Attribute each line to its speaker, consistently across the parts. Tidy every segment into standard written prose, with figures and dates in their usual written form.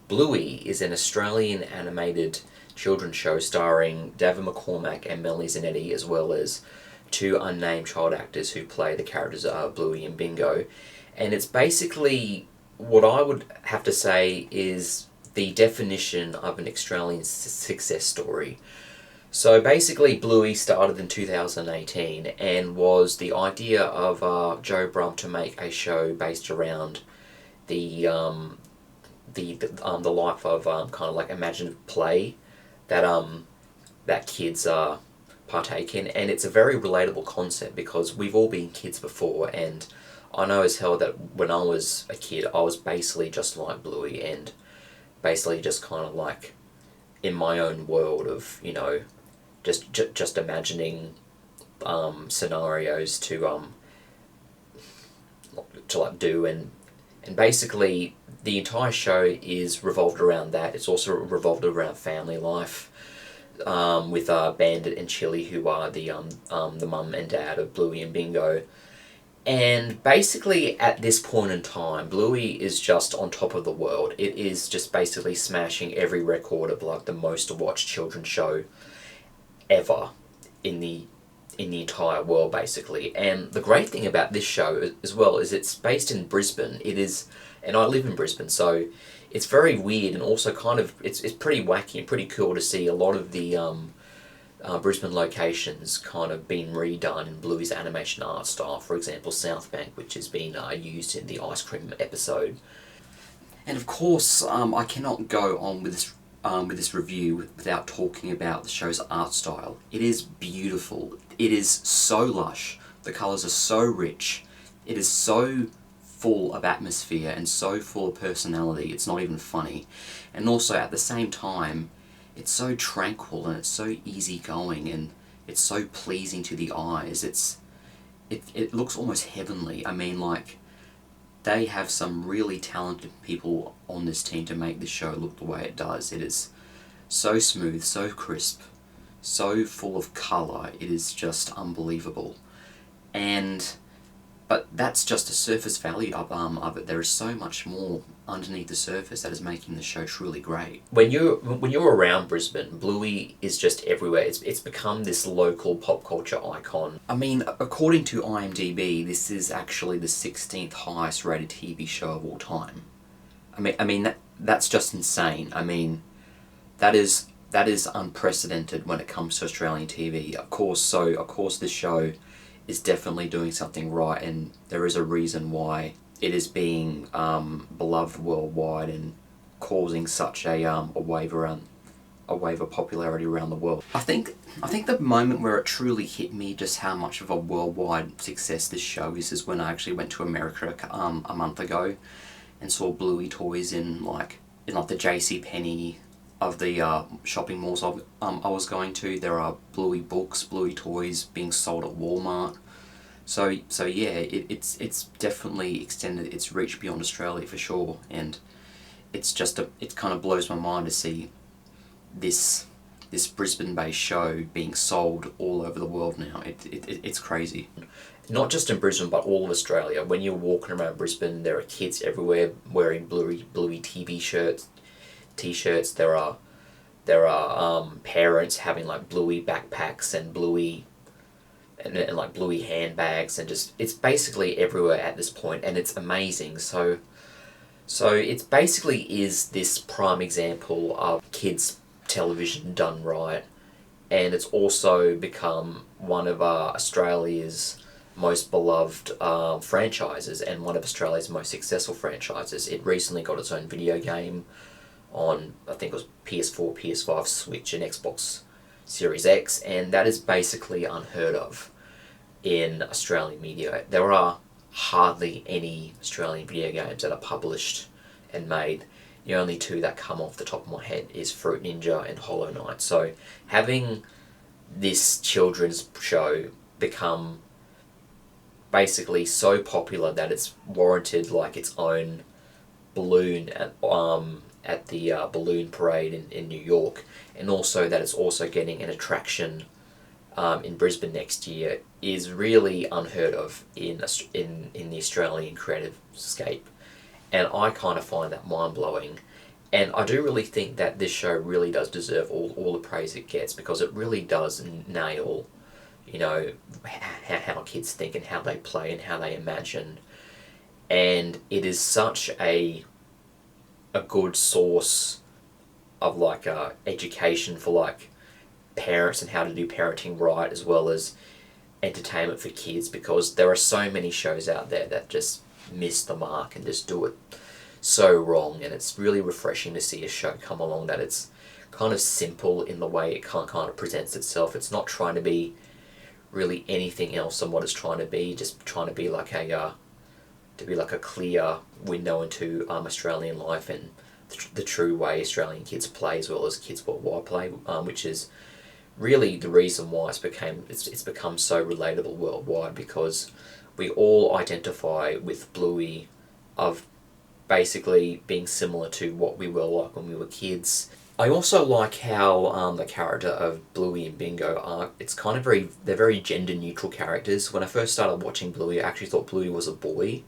Speaker 1: Bluey is an Australian animated children's show starring David McCormack and Melanie Zanetti, as well as two unnamed child actors who play the characters Bluey and Bingo. And it's basically what I would have to say is the definition of an Australian success story. So basically, Bluey started in 2018 and was the idea of Joe Brumm to make a show based around the life of kind of like imaginative play that kids partake in, and it's a very relatable concept because we've all been kids before, and I know as hell that when I was a kid, I was basically just like Bluey and basically just kind of like in my own world of, you know, just imagining scenarios to like do, and basically the entire show is revolved around that. It's also revolved around family life, with Bandit and Chili, who are the mum and dad of Bluey and Bingo. And basically at this point in time, Bluey is just on top of the world. It is just basically smashing every record of like the most watched children's show ever in the entire world, basically. And the great thing about this show as well is it's based in Brisbane. It is, and I live in Brisbane, so it's very weird and also kind of it's pretty wacky and pretty cool to see a lot of the Brisbane locations kind of being redone in Bluey's animation art style. For example, South Bank, which has been used in the ice cream episode. And of course, I cannot go on with this review without talking about the show's art style. It is beautiful. It is so lush. The colours are so rich. It is so full of atmosphere and so full of personality. It's not even funny. And also at the same time, it's so tranquil and it's so easygoing and it's so pleasing to the eyes. It looks almost heavenly. I mean, like, they have some really talented people on this team to make this show look the way it does. It is so smooth, so crisp, so full of colour. It is just unbelievable. But that's just a surface value of it. There is so much more underneath the surface that is making the show truly great. When you're around Brisbane, Bluey is just everywhere. It's become this local pop culture icon. I mean, according to IMDb, this is actually the 16th highest rated TV show of all time. I mean that's just insane. I mean, that is unprecedented when it comes to Australian TV. Of course this show is definitely doing something right, and there is a reason why it is being beloved worldwide and causing such a wave of popularity around the world. I think the moment where it truly hit me just how much of a worldwide success this show is when I actually went to America a month ago and saw Bluey toys in like the JCPenney of the shopping malls I was going to. There are Bluey books, Bluey toys being sold at Walmart. So yeah, it's definitely extended its reach beyond Australia for sure, and it kind of blows my mind to see this Brisbane-based show being sold all over the world now. It's crazy. Not just in Brisbane, but all of Australia. When you're walking around Brisbane, there are kids everywhere wearing Bluey TV t-shirts. There are parents having like Bluey backpacks and Bluey and like Bluey handbags, and just it's basically everywhere at this point, and it's amazing. So it basically is this prime example of kids television done right, and it's also become one of Australia's most beloved franchises and one of Australia's most successful franchises. It recently got its own video game on, I think it was PS4, PS5, Switch and Xbox Series X, and that is basically unheard of in Australian media. There are hardly any Australian video games that are published and made. The only two that come off the top of my head is Fruit Ninja and Hollow Knight. So having this children's show become basically so popular that it's warranted like its own balloon at the balloon parade in New York, and also that it's also getting an attraction in Brisbane next year, is really unheard of in the Australian creative scape, and I kind of find that mind blowing. And I do really think that this show really does deserve all the praise it gets, because it really does nail, you know, how kids think and how they play and how they imagine. And it is such a good source of like education for like parents and how to do parenting right, as well as entertainment for kids, because there are so many shows out there that just miss the mark and just do it so wrong. And it's really refreshing to see a show come along that it's kind of simple in the way it kind of presents itself. It's not trying to be really anything else than what it's trying to be, just trying to be like a clear window into Australian life and the true way Australian kids play, as well as kids worldwide play, which is really the reason why it's become so relatable worldwide, because we all identify with Bluey of basically being similar to what we were like when we were kids. I also like how the character of Bluey and Bingo are, it's kind of they're very gender neutral characters. When I first started watching Bluey, I actually thought Bluey was a boy.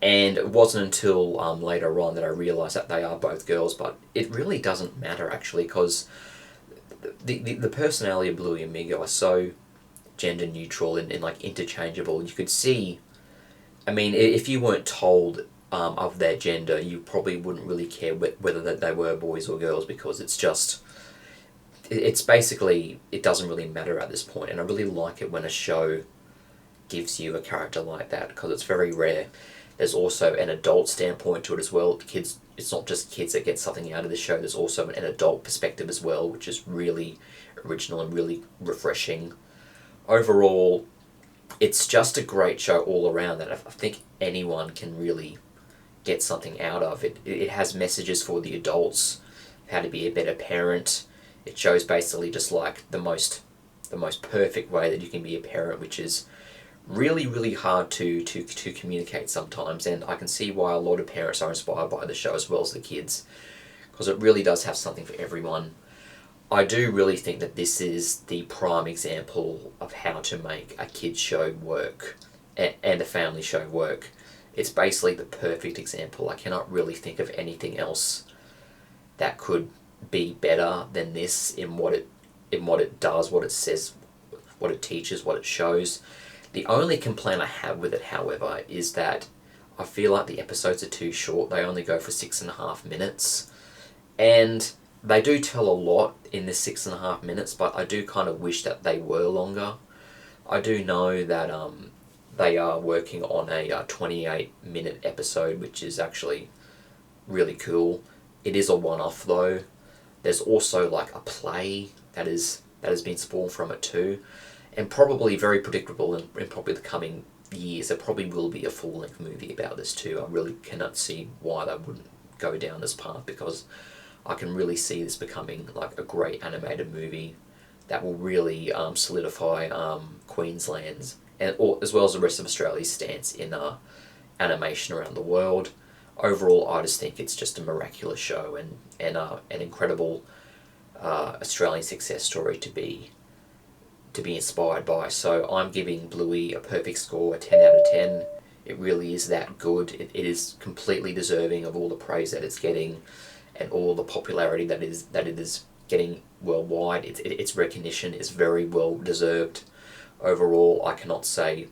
Speaker 1: And it wasn't until later on that I realised that they are both girls, but it really doesn't matter actually, because the personality of Bluey and Bingo are so gender neutral and like interchangeable. You could see, I mean, if you weren't told of their gender, you probably wouldn't really care whether they were boys or girls, because it's basically, it doesn't really matter at this point. And I really like it when a show gives you a character like that, because it's very rare. There's also an adult standpoint to it as well. Kids, it's not just kids that get something out of the show. There's also an adult perspective as well, which is really original and really refreshing. Overall, it's just a great show all around that I think anyone can really get something out of it. It has messages for the adults, how to be a better parent. It shows basically just like the most perfect way that you can be a parent, which is really, really hard to communicate sometimes. And I can see why a lot of parents are inspired by the show as well as the kids, because it really does have something for everyone. I do really think that this is the prime example of how to make a kids show work and a family show work. It's basically the perfect example. I cannot really think of anything else that could be better than this in what it does, what it says, what it teaches, what it shows. The only complaint I have with it, however, is that I feel like the episodes are too short. They only go for 6.5 minutes. And they do tell a lot in this 6.5 minutes, but I do kind of wish that they were longer. I do know that they are working on a 28-minute episode, which is actually really cool. It is a one-off though. There's also like a play that has been spawned from it too. And probably very predictable in probably the coming years, there probably will be a full-length movie about this too. I really cannot see why they wouldn't go down this path, because I can really see this becoming like a great animated movie that will really solidify Queensland's, and as well as the rest of Australia's stance in animation around the world. Overall, I just think it's just a miraculous show and an incredible Australian success story to be inspired by. So I'm giving Bluey a perfect score, a 10 out of 10. It really is that good. It is completely deserving of all the praise that it's getting and all the popularity that it is getting worldwide. Its recognition is very well deserved. Overall, I cannot say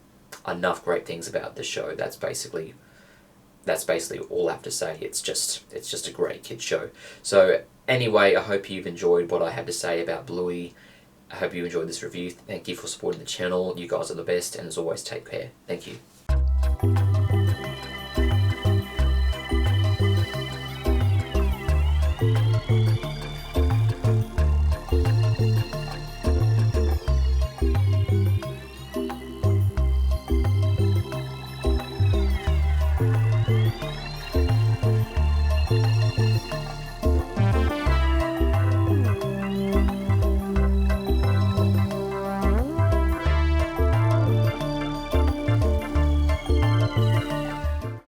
Speaker 1: enough great things about the show. That's basically all I have to say. It's just a great kids show. So anyway, I hope you've enjoyed what I had to say about Bluey. I hope you enjoyed this review. Thank you for supporting the channel. You guys are the best, and as always, take care. Thank you.